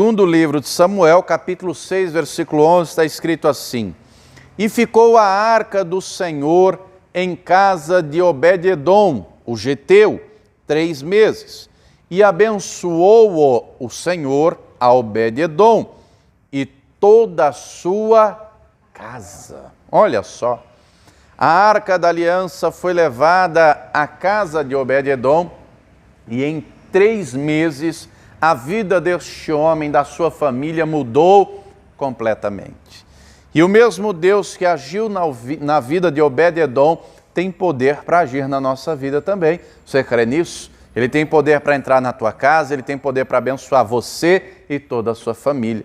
segundo livro de Samuel, capítulo 6, versículo 11, está escrito assim: E ficou a arca do Senhor em casa de Obed-edom, o geteu, 3 meses. E abençoou o Senhor a Obed-edom e toda a sua casa. Olha só, a arca da aliança foi levada à casa de Obed-edom e em 3 meses a vida deste homem, da sua família, mudou completamente. E o mesmo Deus que agiu na vida de Obed-edom tem poder para agir na nossa vida também. Você crê nisso? Ele tem poder para entrar na tua casa, ele tem poder para abençoar você e toda a sua família.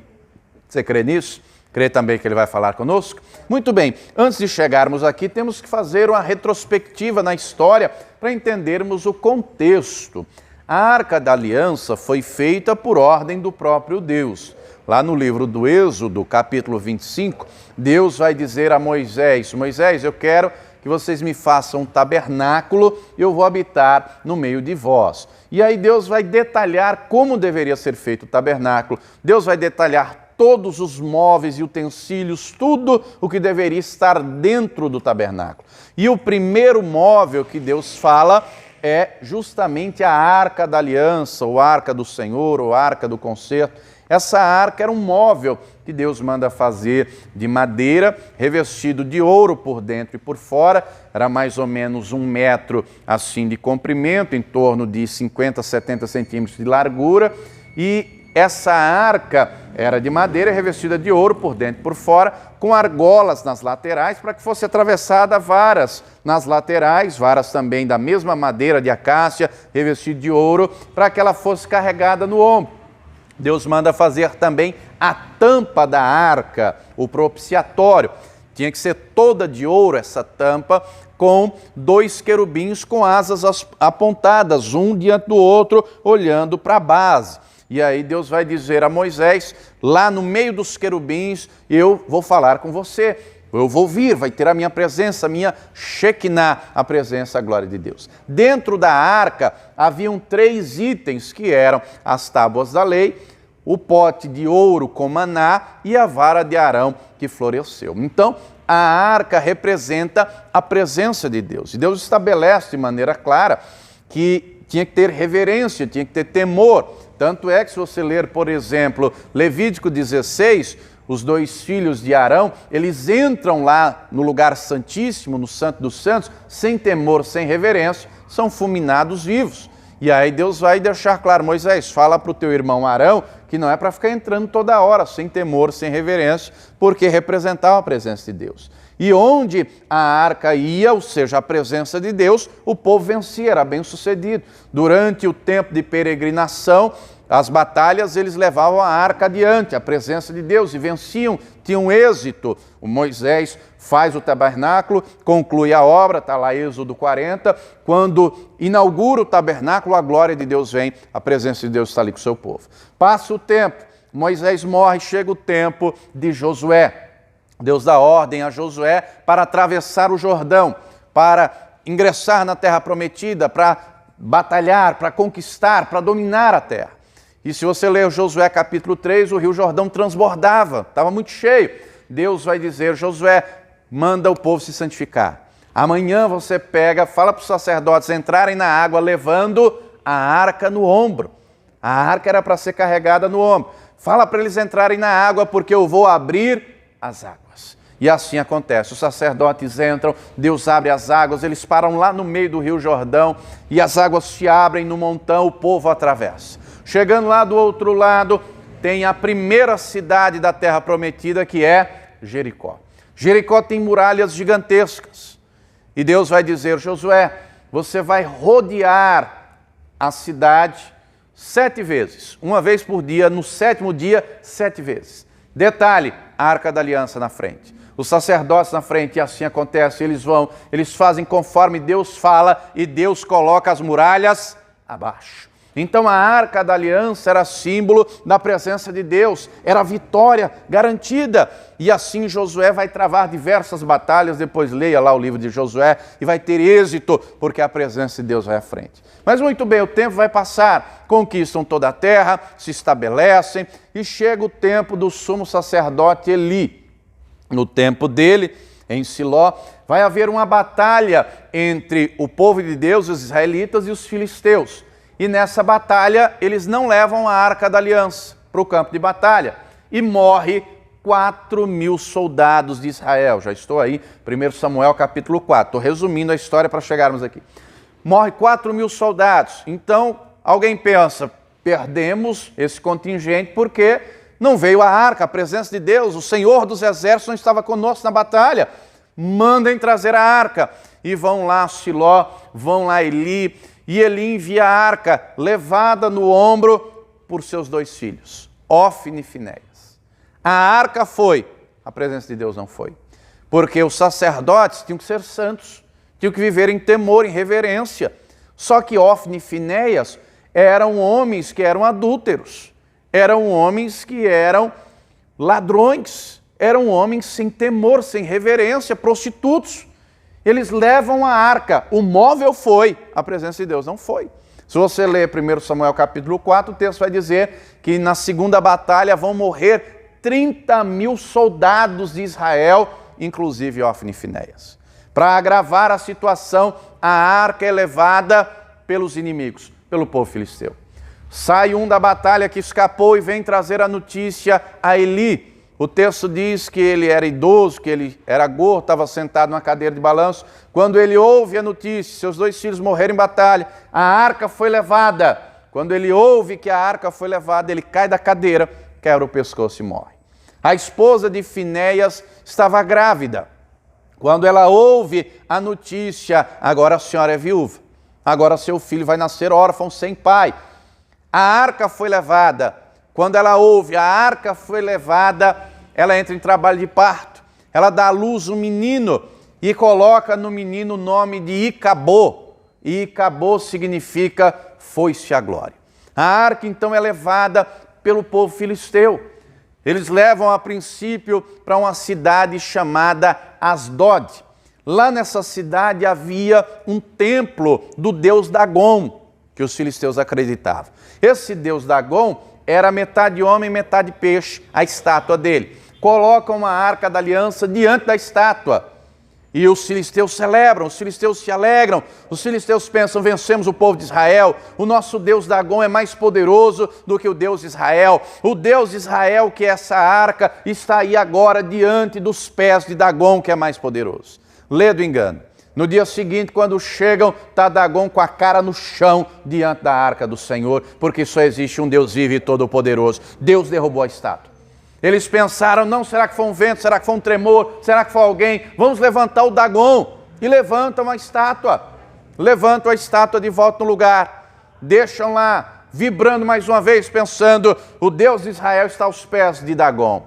Você crê nisso? Crê também que ele vai falar conosco? Muito bem, antes de chegarmos aqui, temos que fazer uma retrospectiva na história para entendermos o contexto. A Arca da Aliança foi feita por ordem do próprio Deus. Lá no livro do Êxodo, capítulo 25, Deus vai dizer a Moisés: Moisés, eu quero que vocês me façam um tabernáculo e eu vou habitar no meio de vós. E aí Deus vai detalhar como deveria ser feito o tabernáculo. Deus vai detalhar todos os móveis e utensílios, tudo o que deveria estar dentro do tabernáculo. E o primeiro móvel que Deus fala é justamente a Arca da Aliança, ou Arca do Senhor, ou Arca do Concerto. Essa arca era um móvel que Deus manda fazer de madeira, revestido de ouro por dentro e por fora. Era mais ou menos 1 metro assim de comprimento, em torno de 50, 70 centímetros de largura. E essa arca era de madeira revestida de ouro por dentro e por fora, com argolas nas laterais, para que fosse atravessada varas nas laterais, varas também da mesma madeira de acácia, revestida de ouro, para que ela fosse carregada no ombro. Deus manda fazer também a tampa da arca, o propiciatório. Tinha que ser toda de ouro essa tampa, com 2 querubins com asas apontadas, um diante do outro, olhando para a base. E aí Deus vai dizer a Moisés, lá no meio dos querubins, eu vou falar com você. Eu vou vir, vai ter a minha presença, a minha Shekinah, a presença, a glória de Deus. Dentro da arca haviam 3 itens que eram as tábuas da lei, o pote de ouro com maná e a vara de Arão que floresceu. Então, a arca representa a presença de Deus. E Deus estabelece de maneira clara que tinha que ter reverência, tinha que ter temor. Tanto é que se você ler, por exemplo, Levítico 16, os 2 filhos de Arão, eles entram lá no lugar santíssimo, no Santo dos Santos, sem temor, sem reverência, são fulminados vivos. E aí Deus vai deixar claro: Moisés, fala para o teu irmão Arão que não é para ficar entrando toda hora, sem temor, sem reverência, porque representava a presença de Deus. E onde a arca ia, ou seja, a presença de Deus, o povo vencia, era bem sucedido. Durante o tempo de peregrinação, as batalhas, eles levavam a arca adiante, a presença de Deus, e venciam, tinham êxito. O Moisés faz o tabernáculo, conclui a obra, está lá Êxodo 40, quando inaugura o tabernáculo, a glória de Deus vem, a presença de Deus está ali com o seu povo. Passa o tempo, Moisés morre, chega o tempo de Josué. Deus dá ordem a Josué para atravessar o Jordão, para ingressar na terra prometida, para batalhar, para conquistar, para dominar a terra. E se você ler Josué capítulo 3, o rio Jordão transbordava, estava muito cheio. Deus vai dizer: Josué, manda o povo se santificar. Amanhã você pega, fala para os sacerdotes entrarem na água levando a arca no ombro. A arca era para ser carregada no ombro. Fala para eles entrarem na água porque eu vou abrir as águas. E assim acontece, os sacerdotes entram, Deus abre as águas, eles param lá no meio do rio Jordão e as águas se abrem no montão, o povo atravessa. Chegando lá do outro lado, tem a primeira cidade da terra prometida, que é Jericó. Jericó tem muralhas gigantescas. E Deus vai dizer: Josué, você vai rodear a cidade 7 vezes. Uma vez por dia, no 7º dia, 7 vezes. Detalhe, a Arca da Aliança na frente. Os sacerdotes na frente, e assim acontece, eles fazem conforme Deus fala e Deus coloca as muralhas abaixo. Então a arca da aliança era símbolo da presença de Deus, era a vitória garantida. E assim Josué vai travar diversas batalhas, depois leia lá o livro de Josué, e vai ter êxito, porque a presença de Deus vai à frente. Mas muito bem, o tempo vai passar, conquistam toda a terra, se estabelecem, e chega o tempo do sumo sacerdote Eli. No tempo dele, em Siló, vai haver uma batalha entre o povo de Deus, os israelitas, e os filisteus. E nessa batalha, eles não levam a arca da aliança para o campo de batalha. E morre 4.000 soldados de Israel. Já estou aí, 1 Samuel capítulo 4. Estou resumindo a história para chegarmos aqui. Morre 4.000 soldados. Então, alguém pensa, perdemos esse contingente porque não veio a arca, a presença de Deus. O Senhor dos Exércitos não estava conosco na batalha. Mandem trazer a arca. E vão lá Siló, vão lá Eli, e Eli envia a arca, levada no ombro por seus 2 filhos, Ofni e Finéias. A arca foi, a presença de Deus não foi. Porque os sacerdotes tinham que ser santos, tinham que viver em temor, em reverência. Só que Ofni e Finéias eram homens que eram adúlteros, eram homens que eram ladrões, eram homens sem temor, sem reverência, prostitutos. Eles levam a arca, o móvel foi, a presença de Deus não foi. Se você ler 1 Samuel capítulo 4, o texto vai dizer que na segunda batalha vão morrer 30.000 soldados de Israel, inclusive Ofni e Finéias. Para agravar a situação, a arca é levada pelos inimigos, pelo povo filisteu. Sai um da batalha que escapou e vem trazer a notícia a Eli. O texto diz que ele era idoso, que ele era gordo, estava sentado numa cadeira de balanço. Quando ele ouve a notícia, seus 2 filhos morreram em batalha, a arca foi levada. Quando ele ouve que a arca foi levada, ele cai da cadeira, quebra o pescoço e morre. A esposa de Finéias estava grávida. Quando ela ouve a notícia, agora a senhora é viúva, agora seu filho vai nascer órfão sem pai. A arca foi levada. Quando ela ouve, a arca foi levada, ela entra em trabalho de parto. Ela dá à luz um menino e coloca no menino o nome de Icabô. E Icabô significa foi-se a glória. A arca então é levada pelo povo filisteu. Eles levam a princípio para uma cidade chamada Asdod. Lá nessa cidade havia um templo do deus Dagom, que os filisteus acreditavam. Esse deus Dagom era metade homem, metade peixe, a estátua dele. Colocam a arca da aliança diante da estátua. E os filisteus celebram, os filisteus se alegram, os filisteus pensam, vencemos o povo de Israel, o nosso Deus Dagom é mais poderoso do que o Deus de Israel. O Deus de Israel, que é essa arca, está aí agora diante dos pés de Dagom, que é mais poderoso. Lê do engano. No dia seguinte, quando chegam, está Dagom com a cara no chão diante da arca do Senhor, porque só existe um Deus vivo e todo-poderoso. Deus derrubou a estátua. Eles pensaram, não, será que foi um vento, será que foi um tremor, será que foi alguém? Vamos levantar o Dagom. E levantam a estátua. Levantam a estátua de volta no lugar. Deixam lá, vibrando mais uma vez, pensando, o Deus de Israel está aos pés de Dagom.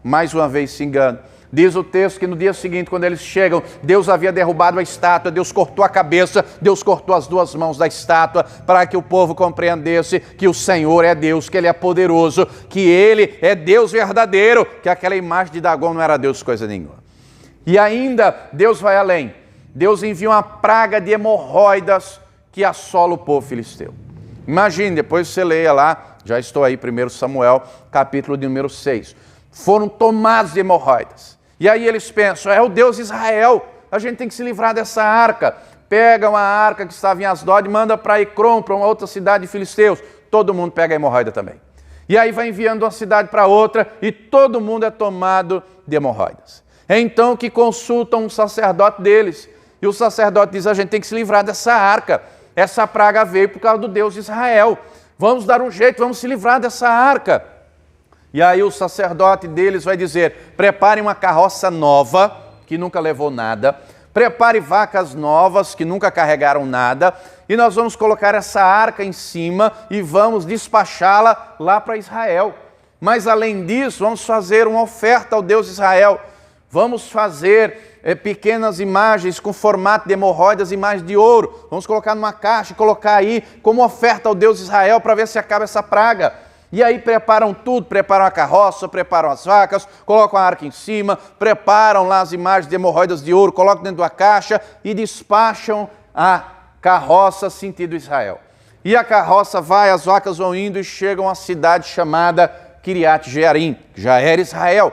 Mais uma vez se engana. Diz o texto que no dia seguinte, quando eles chegam, Deus havia derrubado a estátua, Deus cortou a cabeça, Deus cortou as 2 mãos da estátua, para que o povo compreendesse que o Senhor é Deus, que Ele é poderoso, que Ele é Deus verdadeiro, que aquela imagem de Dagom não era Deus coisa nenhuma. E ainda, Deus vai além. Deus envia uma praga de hemorroidas que assola o povo filisteu. Imagine, depois você leia lá, já estou aí, 1 Samuel, capítulo de número 6. Foram tomados de hemorroidas. E aí eles pensam, é o Deus de Israel, a gente tem que se livrar dessa arca. Pegam a arca que estava em Asdod e manda para Ecrom, para uma outra cidade de filisteus. Todo mundo pega a hemorroida também. E aí vai enviando uma cidade para outra e todo mundo é tomado de hemorroidas. É então que consultam um sacerdote deles. E o sacerdote diz, a gente tem que se livrar dessa arca. Essa praga veio por causa do Deus de Israel. Vamos dar um jeito, vamos se livrar dessa arca. E aí o sacerdote deles vai dizer, prepare uma carroça nova, que nunca levou nada, prepare vacas novas, que nunca carregaram nada, e nós vamos colocar essa arca em cima e vamos despachá-la lá para Israel. Mas além disso, vamos fazer uma oferta ao Deus de Israel. Vamos fazer pequenas imagens com formato de hemorroidas, imagens de ouro. Vamos colocar numa caixa e colocar aí como oferta ao Deus de Israel para ver se acaba essa praga. E aí preparam tudo, preparam a carroça, preparam as vacas, colocam a arca em cima, preparam lá as imagens de hemorroidas de ouro, colocam dentro da caixa e despacham a carroça sentido Israel. E a carroça vai, as vacas vão indo e chegam a uma cidade chamada Kiriat Jearim, que já era Israel.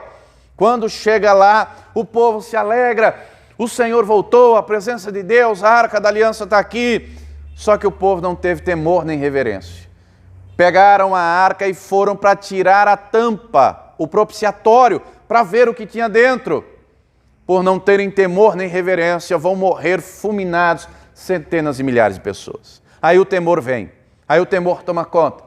Quando chega lá, o povo se alegra, o Senhor voltou, a presença de Deus, a arca da aliança está aqui. Só que o povo não teve temor nem reverência. Pegaram a arca e foram para tirar a tampa, o propiciatório, para ver o que tinha dentro. Por não terem temor nem reverência, vão morrer fulminados centenas e milhares de pessoas. Aí o temor vem, aí o temor toma conta.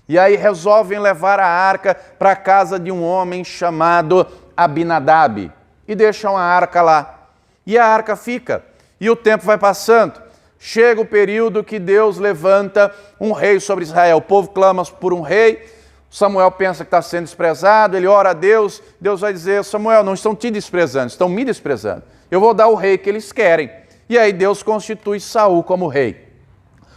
E aí resolvem levar a arca para a casa de um homem chamado Abinadab. E deixam a arca lá. E a arca fica. E o tempo vai passando. Chega o período que Deus levanta um rei sobre Israel. O povo clama por um rei. Samuel pensa que está sendo desprezado. Ele ora a Deus. Deus vai dizer: Samuel, não estão te desprezando, estão me desprezando. Eu vou dar o rei que eles querem. E aí Deus constitui Saul como rei.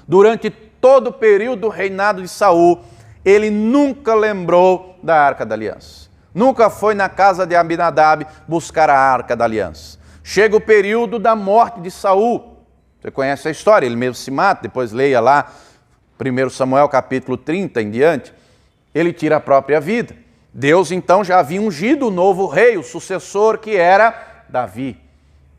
Durante todo o período do reinado de Saul, ele nunca lembrou da Arca da Aliança. Nunca foi na casa de Abinadab buscar a Arca da Aliança. Chega o período da morte de Saul. Você conhece a história, ele mesmo se mata, depois leia lá 1 Samuel capítulo 30 em diante. Ele tira a própria vida. Deus então já havia ungido o novo rei, o sucessor que era Davi.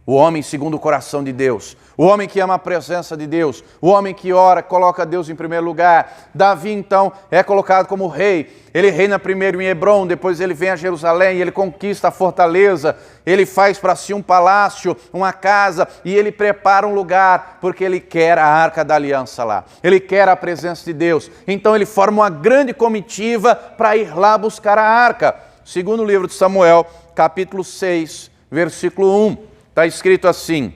O homem segundo o coração de Deus, o homem que ama a presença de Deus, o homem que ora, coloca Deus em primeiro lugar. Davi então é colocado como rei. Ele reina primeiro em Hebrom, depois ele vem a Jerusalém, ele conquista a fortaleza, ele faz para si um palácio, uma casa, e ele prepara um lugar, porque ele quer a Arca da Aliança lá. Ele quer a presença de Deus. Então ele forma uma grande comitiva para ir lá buscar a arca. Segundo o livro de Samuel, capítulo 6, versículo 1. Está escrito assim: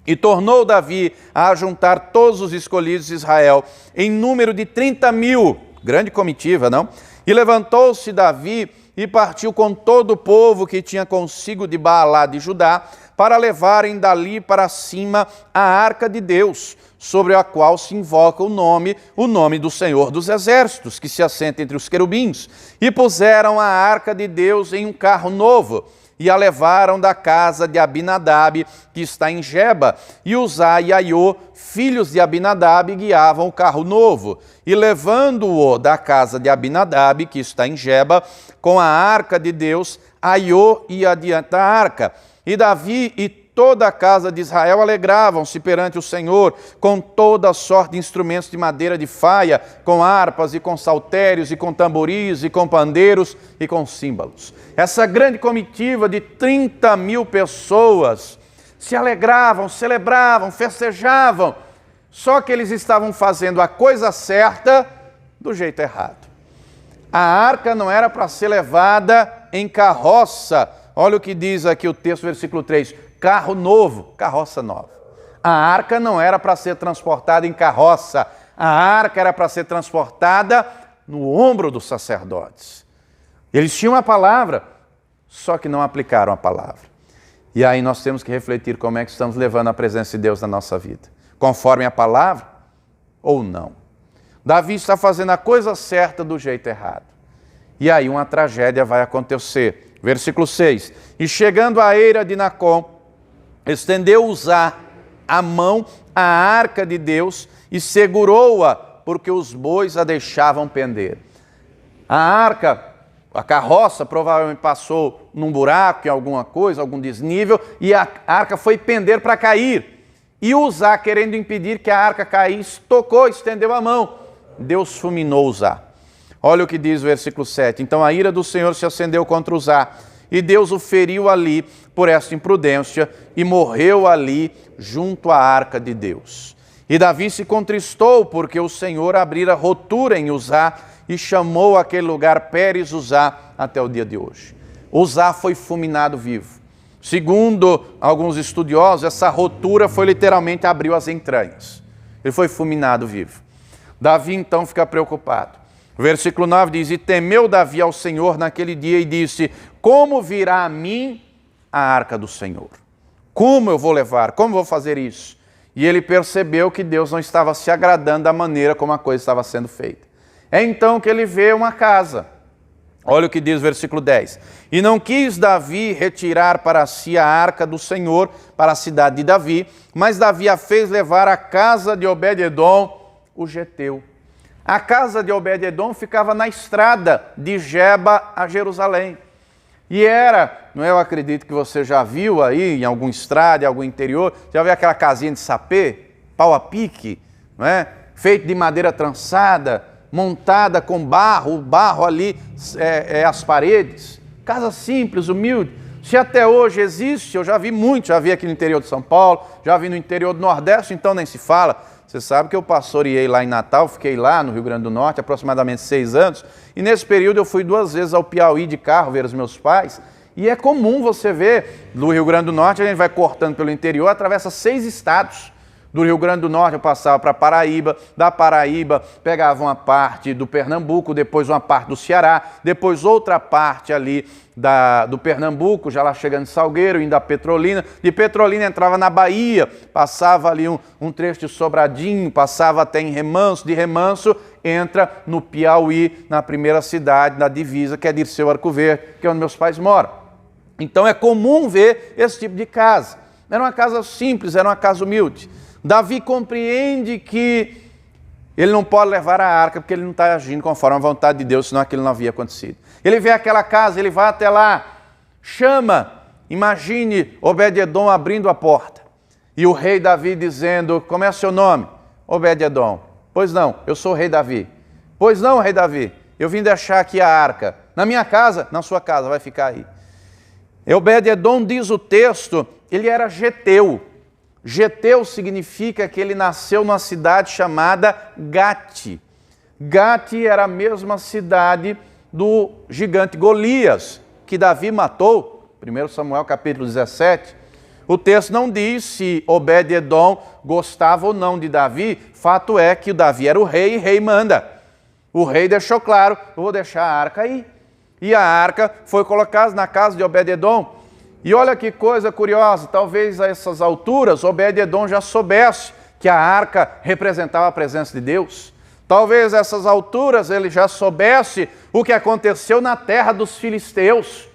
e tornou Davi a ajuntar todos os escolhidos de Israel, em número de 30.000, grande comitiva, não? E levantou-se Davi e partiu com todo o povo que tinha consigo de Baalá de Judá, para levarem dali para cima a arca de Deus, sobre a qual se invoca o nome do Senhor dos Exércitos, que se assenta entre os querubins. E puseram a arca de Deus em um carro novo, e a levaram da casa de Abinadab, que está em Geba, e Uzá e Aiô, filhos de Abinadab, guiavam o carro novo. E levando-o da casa de Abinadab, que está em Geba, com a arca de Deus, Aiô ia adiante da arca. E Davi e toda a casa de Israel alegravam-se perante o Senhor, com toda a sorte de instrumentos de madeira de faia, com harpas e com saltérios e com tamboris e com pandeiros e com símbolos. Essa grande comitiva de 30.000 pessoas se alegravam, celebravam, festejavam, só que eles estavam fazendo a coisa certa do jeito errado. A arca não era para ser levada em carroça. Olha o que diz aqui o texto, versículo 3. Carro novo, carroça nova. A arca não era para ser transportada em carroça. A arca era para ser transportada no ombro dos sacerdotes. Eles tinham a palavra, só que não aplicaram a palavra. E aí nós temos que refletir como é que estamos levando a presença de Deus na nossa vida. Conforme a palavra ou não. Davi está fazendo a coisa certa do jeito errado. E aí uma tragédia vai acontecer. Versículo 6. E chegando à eira de Nacom, estendeu Uzá a mão à arca de Deus e segurou-a, porque os bois a deixavam pender. A arca, a carroça provavelmente passou num buraco, em alguma coisa, algum desnível, e a arca foi pender para cair. E Uzá, querendo impedir que a arca caísse, tocou, estendeu a mão. Deus fulminou Uzá. Olha o que diz o versículo 7. Então a ira do Senhor se acendeu contra Uzá, e Deus o feriu ali por esta imprudência, e morreu ali junto à arca de Deus. E Davi se contristou, porque o Senhor abrira rotura em Uzá, e chamou aquele lugar Pérez Uzá até o dia de hoje. Uzá foi fulminado vivo. Segundo alguns estudiosos, essa rotura foi literalmente abriu as entranhas. Ele foi fulminado vivo. Davi então fica preocupado. O versículo 9 diz: e temeu Davi ao Senhor naquele dia e disse: como virá a mim a arca do Senhor? Como eu vou levar? Como eu vou fazer isso? E ele percebeu que Deus não estava se agradando da maneira como a coisa estava sendo feita. É então que ele vê uma casa. Olha o que diz o versículo 10. E não quis Davi retirar para si a arca do Senhor para a cidade de Davi, mas Davi a fez levar à casa de Obed-edom, o geteu. A casa de Obed-edom ficava na estrada de Geba a Jerusalém. E era, não é, eu acredito que você já viu aí em algum estrada, em algum interior, já viu aquela casinha de sapê, pau a pique, não é? Feito de madeira trançada, montada com barro, o barro ali as paredes. Casa simples, humilde. Se até hoje existe, eu já vi muito, já vi aqui no interior de São Paulo, já vi no interior do Nordeste, então nem se fala. Você sabe que eu pastoreei lá em Natal, fiquei lá no Rio Grande do Norte aproximadamente 6 anos, e nesse período eu fui 2 vezes ao Piauí de carro ver os meus pais, e é comum você ver, do Rio Grande do Norte a gente vai cortando pelo interior, atravessa 6 estados. Do Rio Grande do Norte eu passava para Paraíba, da Paraíba pegava uma parte do Pernambuco, depois uma parte do Ceará, depois outra parte ali do Pernambuco, já lá chegando em Salgueiro, indo a Petrolina. De Petrolina entrava na Bahia, passava ali um trecho de Sobradinho, passava até em Remanso, de Remanso entra no Piauí, na primeira cidade, na divisa, que é Dirceu Arco Verde, que é onde meus pais moram. Então é comum ver esse tipo de casa. Era uma casa simples, era uma casa humilde. Davi compreende que ele não pode levar a arca porque ele não está agindo conforme a vontade de Deus, senão aquilo não havia acontecido. Ele vê aquela casa, ele vai até lá, chama, imagine Obed-edom abrindo a porta e o rei Davi dizendo, como é seu nome? Obed-edom. Pois não, eu sou o rei Davi. Pois não, rei Davi, eu vim deixar aqui a arca. Na minha casa? Na sua casa, vai ficar aí. Obed-edom, diz o texto, ele era geteu. Geteu significa que ele nasceu numa cidade chamada Gate. Gate era a mesma cidade do gigante Golias, que Davi matou, 1 Samuel capítulo 17. O texto não diz se Obed-edom gostava ou não de Davi, fato é que o Davi era o rei e rei manda. O rei deixou claro, eu vou deixar a arca aí. E a arca foi colocada na casa de Obed-edom. E olha que coisa curiosa, talvez a essas alturas Obed-edom já soubesse que a arca representava a presença de Deus. Talvez a essas alturas ele já soubesse o que aconteceu na terra dos filisteus,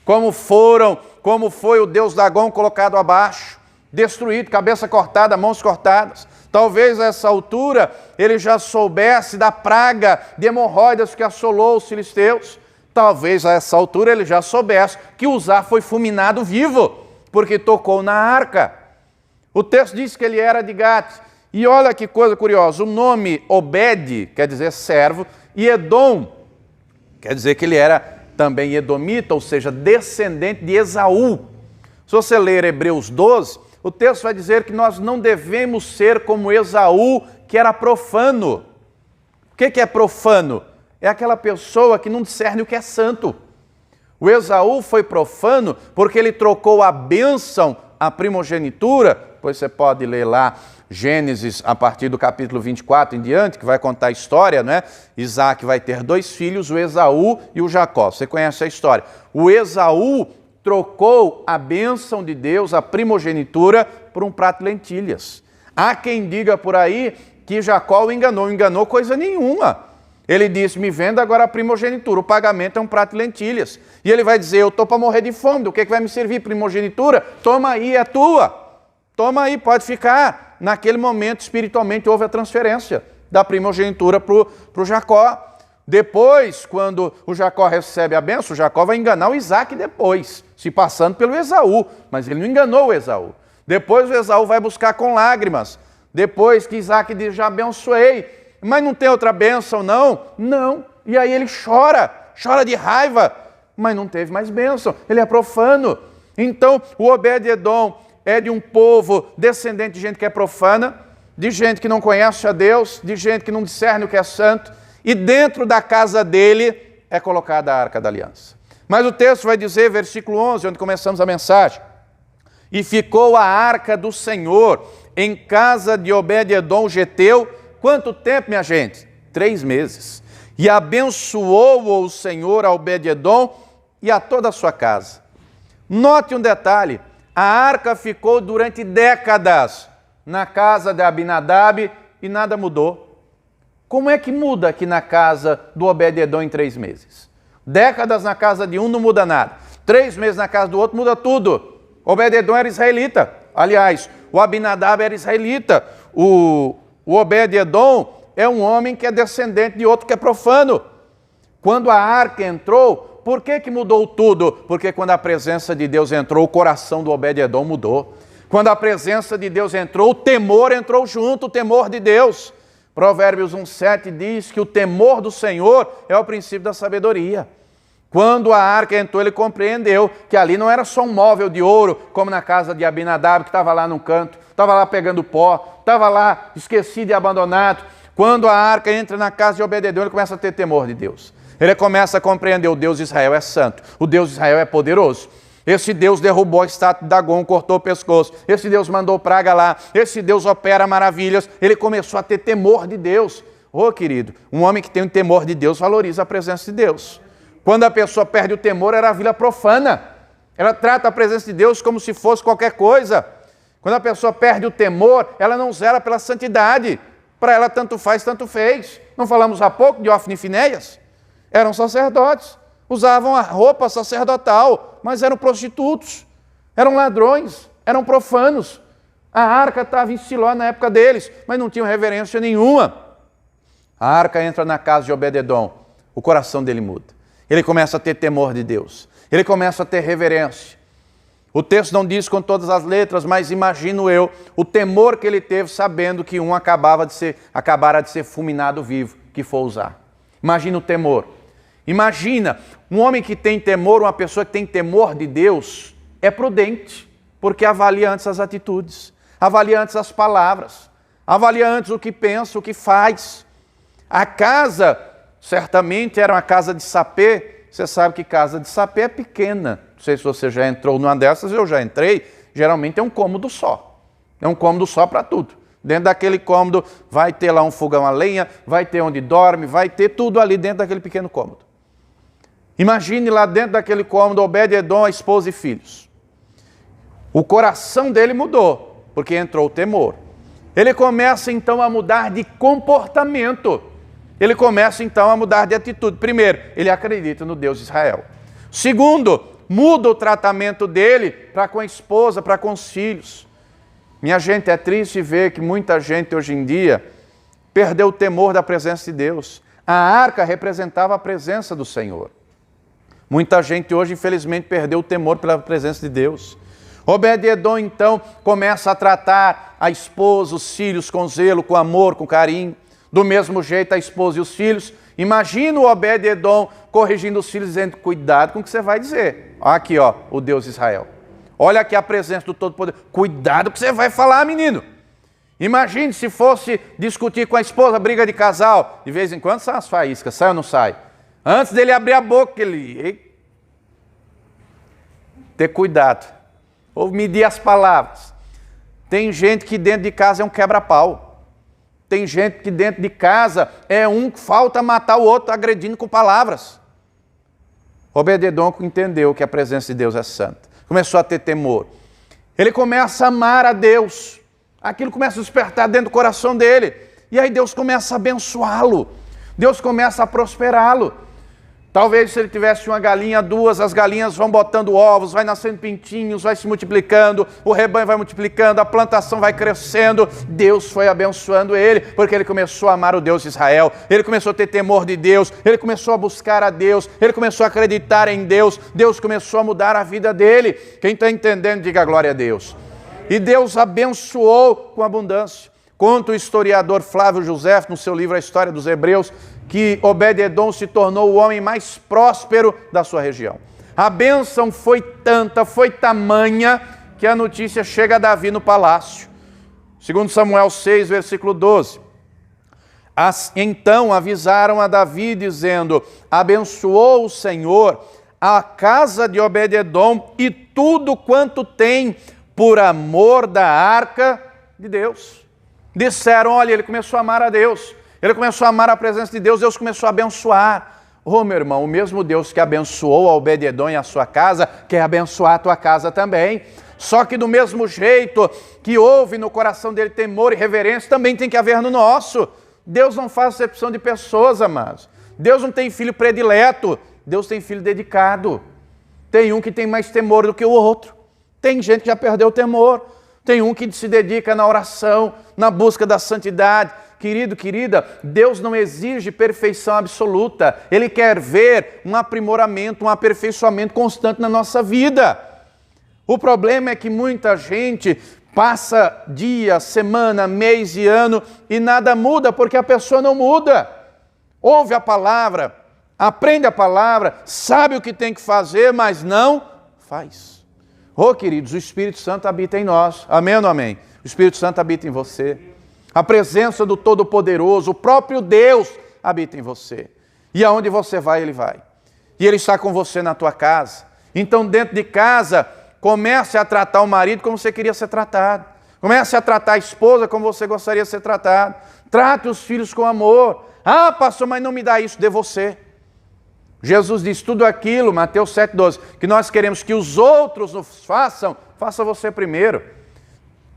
como foi o deus Dagom colocado abaixo, destruído, cabeça cortada, mãos cortadas. Talvez a essa altura ele já soubesse da praga de hemorroidas que assolou os filisteus. Talvez a essa altura ele já soubesse que Uzá foi fulminado vivo, porque tocou na arca. O texto diz que ele era de Gate. E olha que coisa curiosa, o nome Obed quer dizer servo, e Edom quer dizer que ele era também edomita, ou seja, descendente de Esaú. Se você ler Hebreus 12, o texto vai dizer que nós não devemos ser como Esaú, que era profano. O que é profano? É aquela pessoa que não discerne o que é santo. O Esaú foi profano porque ele trocou a bênção, a primogenitura, pois você pode ler lá Gênesis a partir do capítulo 24 em diante, que vai contar a história, né? Isaac vai ter 2 filhos, o Esaú e o Jacó. Você conhece a história. O Esaú trocou a bênção de Deus, a primogenitura, por um prato de lentilhas. Há quem diga por aí que Jacó o enganou. Não enganou coisa nenhuma. Ele disse, me venda agora a primogenitura, o pagamento é um prato de lentilhas. E ele vai dizer, eu estou para morrer de fome, do que vai me servir primogenitura? Toma aí, é tua. Toma aí, pode ficar. Naquele momento, espiritualmente, houve a transferência da primogenitura para o Jacó. Depois, quando o Jacó recebe a bênção, o Jacó vai enganar o Isaac depois, se passando pelo Esaú. Mas ele não enganou o Esaú. Depois o Esaú vai buscar com lágrimas. Depois que Isaac diz, já abençoei. Mas não tem outra bênção, não? Não. E aí ele chora de raiva, mas não teve mais bênção. Ele é profano. Então, o Obed-edom é de um povo descendente de gente que é profana, de gente que não conhece a Deus, de gente que não discerne o que é santo, e dentro da casa dele é colocada a Arca da Aliança. Mas o texto vai dizer, versículo 11, onde começamos a mensagem, e ficou a Arca do Senhor em casa de Obed-edom geteu. Quanto tempo, minha gente? 3 meses. E abençoou o Senhor a Obed-edom e a toda a sua casa. Note um detalhe, a arca ficou durante décadas na casa de Abinadab e nada mudou. Como é que muda aqui na casa do Obed-edom em 3 meses? Décadas na casa de um não muda nada. 3 meses na casa do outro muda tudo. Obed-edom era israelita. Aliás, o Abinadab era israelita. O Obed-edom é um homem que é descendente de outro que é profano. Quando a arca entrou, por que mudou tudo? Porque quando a presença de Deus entrou, o coração do Obed-edom mudou. Quando a presença de Deus entrou, o temor entrou junto, o temor de Deus. Provérbios 1,7 diz que o temor do Senhor é o princípio da sabedoria. Quando a arca entrou, ele compreendeu que ali não era só um móvel de ouro, como na casa de Abinadab, que estava lá num canto, estava lá pegando pó, estava lá esquecido e abandonado. Quando a arca entra na casa de Obed-edom, ele começa a ter temor de Deus. Ele começa a compreender: o Deus de Israel é santo, o Deus de Israel é poderoso. Esse Deus derrubou a estátua de Dagon, cortou o pescoço. Esse Deus mandou praga lá. Esse Deus opera maravilhas. Ele começou a ter temor de Deus. Ô querido, um homem que tem um temor de Deus valoriza a presença de Deus. Quando a pessoa perde o temor, era a vida profana. Ela trata a presença de Deus como se fosse qualquer coisa. Quando a pessoa perde o temor, ela não zela pela santidade. Para ela tanto faz, tanto fez. Não falamos há pouco de Ofni e Finéias? Eram sacerdotes. Usavam a roupa sacerdotal, mas eram prostitutos, eram ladrões, eram profanos. A arca estava em Siló na época deles, mas não tinham reverência nenhuma. A arca entra na casa de Obed-edom, o coração dele muda. Ele começa a ter temor de Deus, ele começa a ter reverência. O texto não diz com todas as letras, mas imagino eu o temor que ele teve sabendo que um acabara de ser fulminado vivo, que for usar. Imagina o temor. Imagina, um homem que tem temor, uma pessoa que tem temor de Deus, é prudente, porque avalia antes as atitudes, avalia antes as palavras, avalia antes o que pensa, o que faz. A casa, certamente, era uma casa de sapê. Você sabe que casa de sapê é pequena. Não sei se você já entrou numa dessas, eu já entrei. Geralmente é um cômodo só. É um cômodo só para tudo. Dentro daquele cômodo vai ter lá um fogão a lenha, vai ter onde dorme, vai ter tudo ali dentro daquele pequeno cômodo. Imagine lá dentro daquele cômodo Obed-edom, a esposa e filhos. O coração dele mudou, porque entrou o temor. Ele começa então a mudar de comportamento. Ele começa então a mudar de atitude. Primeiro, ele acredita no Deus de Israel. Segundo, muda o tratamento dele para com a esposa, para com os filhos. Minha gente, é triste ver que muita gente hoje em dia perdeu o temor da presença de Deus. A arca representava a presença do Senhor. Muita gente hoje, infelizmente, perdeu o temor pela presença de Deus. Obed-edom, então, começa a tratar a esposa, os filhos com zelo, com amor, com carinho. Do mesmo jeito, a esposa e os filhos. Imagina o Obed-edom corrigindo os filhos, dizendo: cuidado com o que você vai dizer. Aqui, ó, o Deus de Israel. Olha aqui a presença do Todo-Poderoso. Cuidado com o que você vai falar, menino. Imagine se fosse discutir com a esposa, briga de casal. De vez em quando sai as faíscas, sai ou não sai? Antes dele abrir a boca, ele ter cuidado, ou medir as palavras. Tem gente que dentro de casa é um quebra-pau. Tem gente que dentro de casa é um que falta matar o outro agredindo com palavras. Obed-edom entendeu que a presença de Deus é santa. Começou a ter temor. Ele começa a amar a Deus. Aquilo começa a despertar dentro do coração dele. E aí Deus começa a abençoá-lo. Deus começa a prosperá-lo. Talvez se ele tivesse uma galinha, duas, as galinhas vão botando ovos, vai nascendo pintinhos, vai se multiplicando, o rebanho vai multiplicando, a plantação vai crescendo. Deus foi abençoando ele, porque ele começou a amar o Deus de Israel, ele começou a ter temor de Deus, ele começou a buscar a Deus, ele começou a acreditar em Deus, Deus começou a mudar a vida dele. Quem está entendendo, diga glória a Deus. E Deus abençoou com abundância. Conta o historiador Flávio José, no seu livro A História dos Hebreus, que Obed-edom se tornou o homem mais próspero da sua região. A bênção foi tanta, foi tamanha, que a notícia chega a Davi no palácio. Segundo Samuel 6, versículo 12. Então avisaram a Davi, dizendo: abençoou o Senhor a casa de Obed-edom e tudo quanto tem, por amor da arca de Deus. Disseram: olha, ele começou a amar a Deus, ele começou a amar a presença de Deus, Deus começou a abençoar. Ô meu irmão, o mesmo Deus que abençoou a Obed-Edom e a sua casa, quer abençoar a tua casa também. Só que do mesmo jeito que houve no coração dele temor e reverência, também tem que haver no nosso. Deus não faz acepção de pessoas, amados. Deus não tem filho predileto, Deus tem filho dedicado. Tem um que tem mais temor do que o outro. Tem gente que já perdeu o temor. Tem um que se dedica na oração, na busca da santidade. Querido, querida, Deus não exige perfeição absoluta. Ele quer ver um aprimoramento, um aperfeiçoamento constante na nossa vida. O problema é que muita gente passa dia, semana, mês e ano e nada muda porque a pessoa não muda. Ouve a palavra, aprende a palavra, sabe o que tem que fazer, mas não faz. Oh, queridos, o Espírito Santo habita em nós. Amém ou não amém? O Espírito Santo habita em você. A presença do Todo-Poderoso, o próprio Deus, habita em você. E aonde você vai, Ele vai. E Ele está com você na tua casa. Então, dentro de casa, comece a tratar o marido como você queria ser tratado. Comece a tratar a esposa como você gostaria de ser tratado. Trate os filhos com amor. Ah, pastor, mas não me dá isso, dê você. Jesus diz tudo aquilo, Mateus 7,12, que nós queremos que os outros nos façam, faça você primeiro.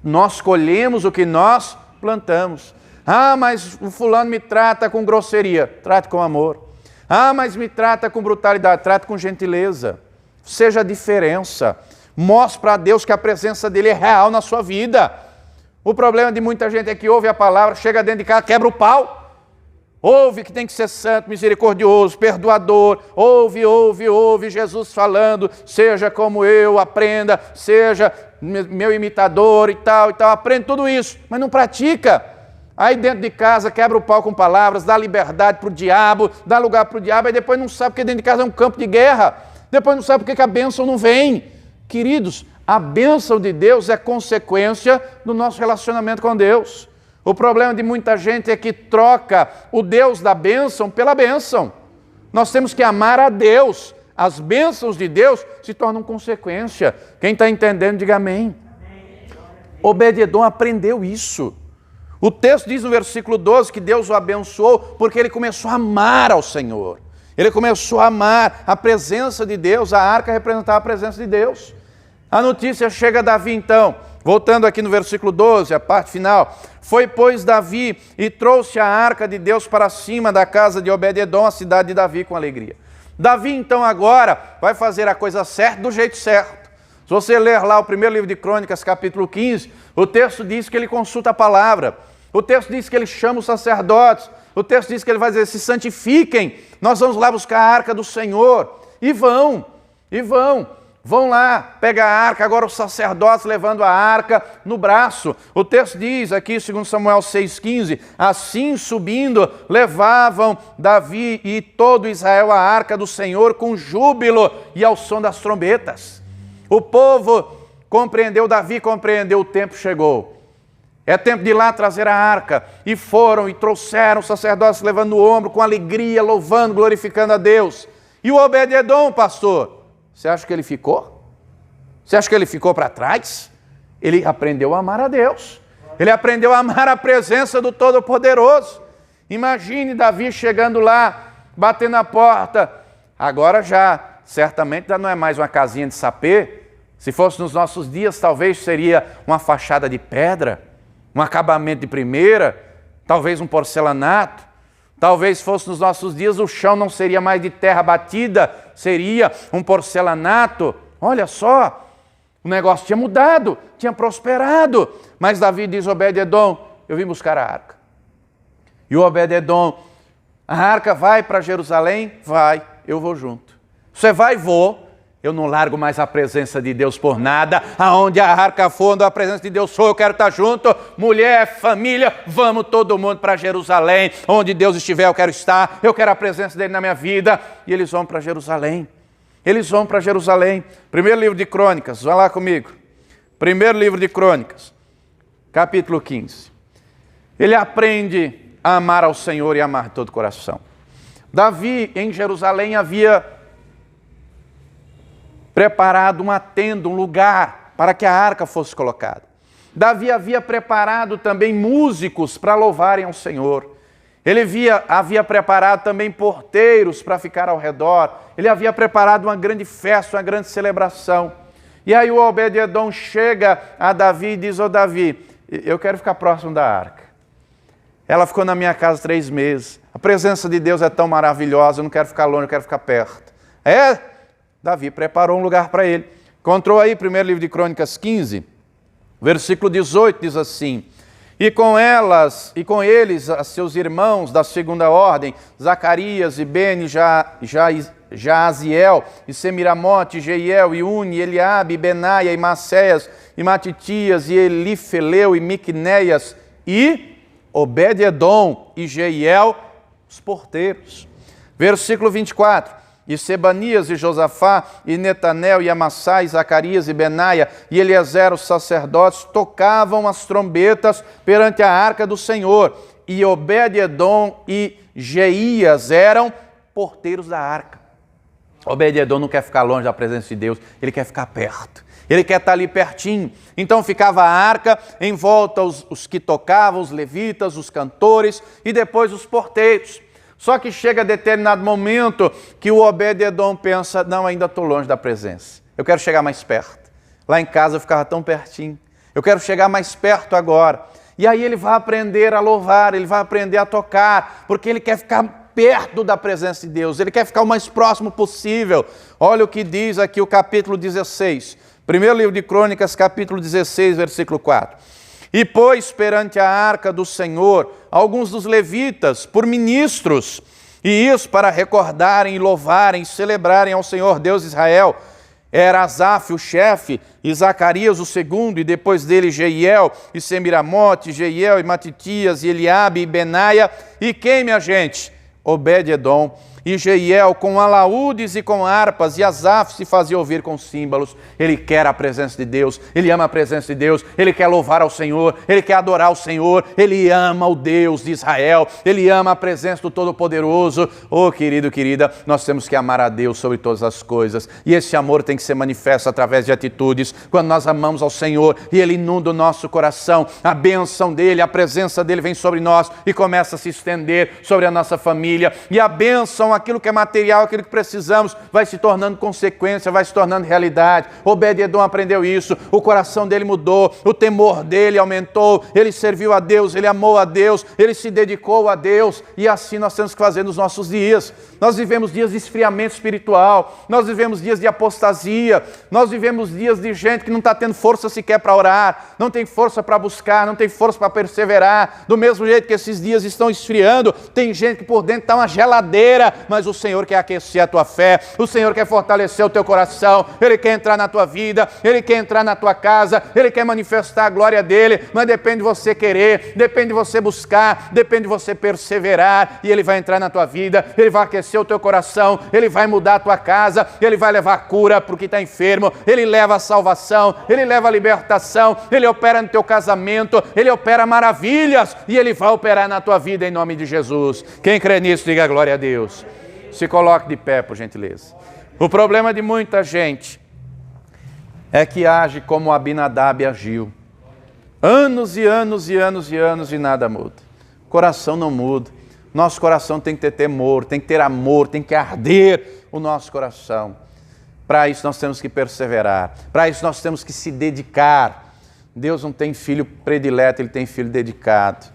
Nós colhemos o que nós plantamos. Ah, mas o fulano me trata com grosseria. Trate com amor. Ah, mas me trata com brutalidade. Trate com gentileza. Seja a diferença. Mostre para Deus que a presença dele é real na sua vida. O problema de muita gente é que ouve a palavra, chega dentro de casa, quebra o pau. Ouve que tem que ser santo, misericordioso, perdoador. Ouve Jesus falando, seja como eu, aprenda, seja meu imitador e tal. Aprende tudo isso, mas não pratica. Aí dentro de casa quebra o pau com palavras, dá liberdade para o diabo, dá lugar para o diabo, aí depois não sabe porque dentro de casa é um campo de guerra. Depois não sabe porque a bênção não vem. Queridos, a bênção de Deus é consequência do nosso relacionamento com Deus. O problema de muita gente é que troca o Deus da bênção pela bênção. Nós temos que amar a Deus. As bênçãos de Deus se tornam consequência. Quem está entendendo, diga amém. Obed-Edom aprendeu isso. O texto diz no versículo 12 que Deus o abençoou porque ele começou a amar ao Senhor. Ele começou a amar a presença de Deus, a arca representava a presença de Deus. A notícia chega a Davi então, voltando aqui no versículo 12, a parte final. Foi, pois, Davi e trouxe a arca de Deus para cima da casa de Obed-Edom, a cidade de Davi, com alegria. Davi, então, agora vai fazer a coisa certa do jeito certo. Se você ler lá o primeiro livro de Crônicas, capítulo 15, o texto diz que ele consulta a palavra. O texto diz que ele chama os sacerdotes. O texto diz que ele vai dizer, se santifiquem, nós vamos lá buscar a arca do Senhor. E vão. Vão lá, pega a arca, agora os sacerdotes levando a arca no braço. O texto diz aqui, 2 Samuel 6,15, assim subindo, levavam Davi e todo Israel a arca do Senhor com júbilo e ao som das trombetas. O povo compreendeu, Davi compreendeu, o tempo chegou. É tempo de ir lá trazer a arca. E foram e trouxeram os sacerdotes levando no ombro, com alegria, louvando, glorificando a Deus. E o Obed-Edom, pastor, você acha que ele ficou? Você acha que ele ficou para trás? Ele aprendeu a amar a Deus. Ele aprendeu a amar a presença do Todo-Poderoso. Imagine Davi chegando lá, batendo na porta. Agora já, certamente, já não é mais uma casinha de sapê. Se fosse nos nossos dias, talvez seria uma fachada de pedra, um acabamento de primeira, talvez um porcelanato. Talvez fosse nos nossos dias, o chão não seria mais de terra batida, seria um porcelanato. Olha só, o negócio tinha mudado, tinha prosperado. Mas Davi diz, Obed-Edom, eu vim buscar a arca. E o Obed-Edom, a arca vai para Jerusalém? Vai, eu vou junto. Você vai? Vou. Eu não largo mais a presença de Deus por nada. Aonde a arca for, onde a presença de Deus for, eu quero estar junto. Mulher, família, vamos todo mundo para Jerusalém. Onde Deus estiver, eu quero estar. Eu quero a presença dele na minha vida. E eles vão para Jerusalém. Eles vão para Jerusalém. Primeiro livro de Crônicas, vai lá comigo. Primeiro livro de Crônicas, capítulo 15. Ele aprende a amar ao Senhor e amar de todo o coração. Davi, em Jerusalém, havia preparado uma tenda, um lugar para que a arca fosse colocada. Davi havia preparado também músicos para louvarem ao Senhor. Ele havia preparado também porteiros para ficar ao redor. Ele havia preparado uma grande festa, uma grande celebração. E aí o Obed-edom chega a Davi e diz: ô Davi, eu quero ficar próximo da arca. Ela ficou na minha casa 3 meses. A presença de Deus é tão maravilhosa, eu não quero ficar longe, eu quero ficar perto. Davi preparou um lugar para ele. Encontrou aí, primeiro livro de Crônicas 15, versículo 18, diz assim: e com eles, seus irmãos da segunda ordem, Zacarias e Beni, Jaaziel, e Semiramote, Jeiel, e Uni, Eliabe, e Benaia, e Maceias, e Matitias, e Elifeleu, e Miquneias, e Obed-edom e Jeiel, os porteiros. Versículo 24: e Sebanias e Josafá, e Netanel, e Amassai, e Zacarias, e Benaia, e Eliezer, os sacerdotes, tocavam as trombetas perante a arca do Senhor. E Obed-edom e Jeías eram porteiros da arca. Obed-edom não quer ficar longe da presença de Deus, ele quer ficar perto. Ele quer estar ali pertinho. Então ficava a arca, em volta os que tocavam, os levitas, os cantores, e depois os porteiros. Só que chega a determinado momento que o Obed-edom pensa: não, ainda estou longe da presença. Eu quero chegar mais perto. Lá em casa eu ficava tão pertinho. Eu quero chegar mais perto agora. E aí ele vai aprender a louvar, ele vai aprender a tocar, porque ele quer ficar perto da presença de Deus. Ele quer ficar o mais próximo possível. Olha o que diz aqui o capítulo 16. Primeiro livro de Crônicas, capítulo 16, versículo 4. E pôs perante a arca do Senhor alguns dos levitas por ministros, e isso para recordarem e louvarem e celebrarem ao Senhor Deus de Israel. Era Asaf o chefe, e Zacarias o segundo, e depois dele Jeiel, e Semiramote, Jeiel, e Matitias, e Eliabe, e Benaia. E quem, minha gente? Obed-edom. E Jeiel com alaúdes e com harpas, e Asaf se fazia ouvir com símbolos. Ele quer a presença de Deus, ele ama a presença de Deus, ele quer louvar ao Senhor, ele quer adorar ao Senhor, ele ama o Deus de Israel, ele ama a presença do Todo-Poderoso. Oh, querido, querida, nós temos que amar a Deus sobre todas as coisas, e esse amor tem que ser manifesto através de atitudes. Quando nós amamos ao Senhor e Ele inunda o nosso coração, a bênção dEle, a presença dEle vem sobre nós e começa a se estender sobre a nossa família, e a bênção, aquilo que é material, aquilo que precisamos, vai se tornando consequência, vai se tornando realidade. Obed-edom aprendeu isso, o coração dele mudou, o temor dele aumentou, ele serviu a Deus, ele amou a Deus, ele se dedicou a Deus, e assim nós temos que fazer nos nossos dias. Nós vivemos dias de esfriamento espiritual, nós vivemos dias de apostasia, nós vivemos dias de gente que não está tendo força sequer para orar, não tem força para buscar, não tem força para perseverar. Do mesmo jeito que esses dias estão esfriando, tem gente que por dentro está uma geladeira, mas o Senhor quer aquecer a tua fé, o Senhor quer fortalecer o teu coração, Ele quer entrar na tua vida, Ele quer entrar na tua casa, Ele quer manifestar a glória dEle, mas depende de você querer, depende de você buscar, depende de você perseverar, e Ele vai entrar na tua vida, Ele vai aquecer o teu coração, Ele vai mudar a tua casa, Ele vai levar a cura para o que está enfermo, Ele leva a salvação, Ele leva a libertação, Ele opera no teu casamento, Ele opera maravilhas, e Ele vai operar na tua vida em nome de Jesus. Quem crê nisso, diga glória a Deus. Se coloque de pé, por gentileza. O problema de muita gente é que age como Abinadab agiu. Anos e anos e anos e anos e nada muda. O coração não muda. Nosso coração tem que ter temor, tem que ter amor, tem que arder o nosso coração. Para isso nós temos que perseverar. Para isso nós temos que se dedicar. Deus não tem filho predileto, Ele tem filho dedicado.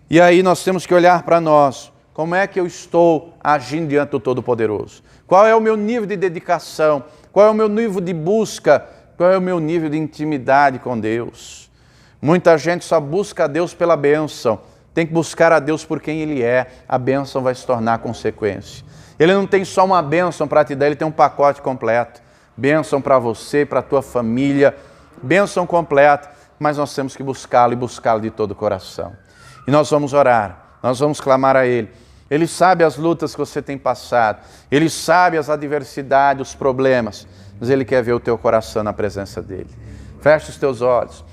E aí nós temos que olhar para nós. Como é que eu estou agindo diante do Todo-Poderoso? Qual é o meu nível de dedicação? Qual é o meu nível de busca? Qual é o meu nível de intimidade com Deus? Muita gente só busca a Deus pela bênção. Tem que buscar a Deus por quem Ele é. A bênção vai se tornar consequência. Ele não tem só uma bênção para te dar, Ele tem um pacote completo. Bênção para você, para a tua família. Bênção completa. Mas nós temos que buscá-lo e buscá-lo de todo o coração. E nós vamos orar. Nós vamos clamar a Ele. Ele sabe as lutas que você tem passado. Ele sabe as adversidades, os problemas. Mas Ele quer ver o teu coração na presença dEle. Feche os teus olhos.